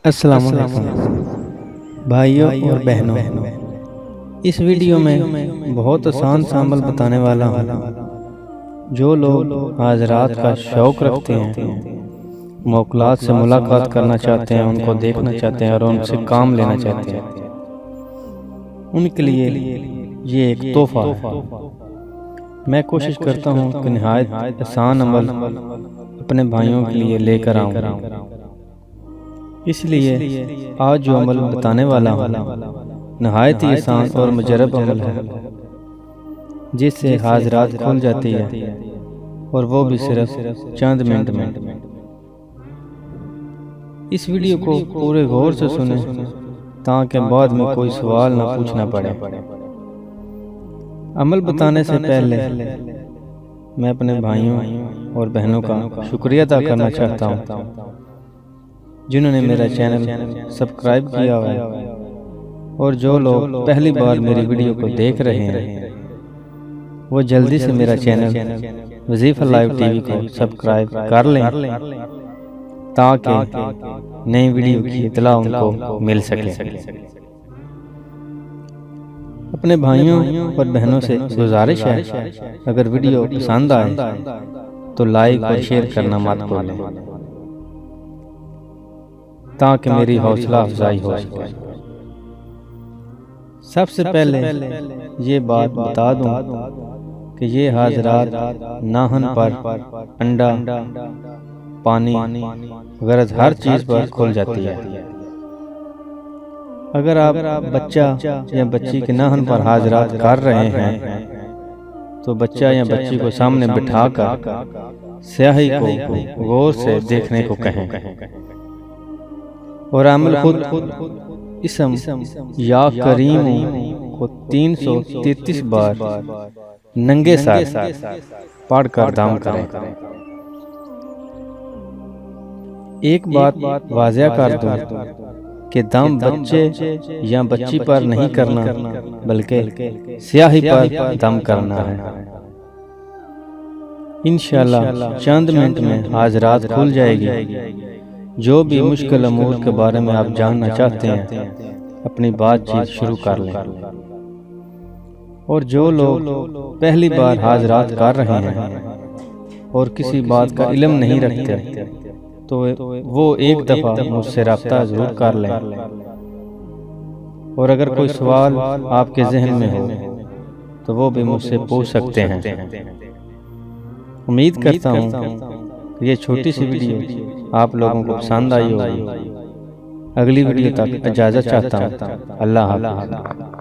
अस्सलाम वालेकुम भाइयों और बहनों। इस वीडियो में बहुत आसान सा अमल बताने वाला हूँ। जो लोग हाज़रात का शौक़ रखते हैं, मौकलात से मुलाकात करना चाहते हैं, उनको देखना चाहते हैं और उनसे काम लेना चाहते हैं, उनके लिए ये एक तोहफा है। मैं कोशिश करता हूँ कि निहायत आसान अमल अपने भाइयों के लिए लेकर आऊँ। इसलिए आज जो अमल बताने वाला हूँ नहायत ही आसान और मुजरब अमल है, जिससे हाज़रात खुल जाती है और वो भी सिर्फ चंद मिनट में। इस वीडियो को पूरे गौर से सुने ताकि बाद में कोई सवाल ना पूछना पड़े। अमल बताने से पहले मैं अपने भाइयों और बहनों का शुक्रिया अदा करना चाहता हूँ जिन्होंने मेरा चैनल सब्सक्राइब किया हुआ है, और जो लोग पहली बार मेरी वीडियो को देख रहे हैं वो जल्दी से मेरा चैनल वजीफा लाइव टीवी को सब्सक्राइब कर लें ताकि नई वीडियो की इत्तला उनको मिल सके। अपने भाइयों और बहनों से गुजारिश है, अगर वीडियो पसंद आए तो लाइक और शेयर करना मत भूलें ताकि मेरी हौसला अफजाई हो सके। सबसे पहले ये बात बता दूं कि ये हाज़रात नाहन पर अंडा, पानी गरज हर चीज़ पर खुल जाती है। अगर आप बच्चा या बच्ची के नाहन पर हाज़रात कर रहे हैं तो बच्चा या बच्ची को सामने बिठाकर स्याही को गौर से देखने को कहें और अमल खुद इसम या करीम को 333 बार नंगे साथ पढ़कर दम करें। एक बात वाज़िया कर दूं कि दम बच्चे या बच्ची पर नहीं करना बल्कि स्याही पर दम करना है। इंशाअल्लाह चंद मिनट में हाज़रात खुल जाएगी। जो भी मुश्किल अमूर के बारे में आप जानना चाहते हैं अपनी बातचीत शुरू कर लें। और जो लोग पहली बार हाज़रात कर रहे हैं और किसी बात का इल्म नहीं रखते तो वो एक दफ़ा मुझसे रब्ता ज़रूर कर लें, और अगर कोई सवाल आपके जहन में हो तो वो भी मुझसे पूछ सकते हैं। उम्मीद करता हूँ ये छोटी सी वीडियो आप लोगों को पसंद आई होगी। अगली वीडियो तक इजाज़त चाहता हूँ। अल्लाह हाफ़िज़।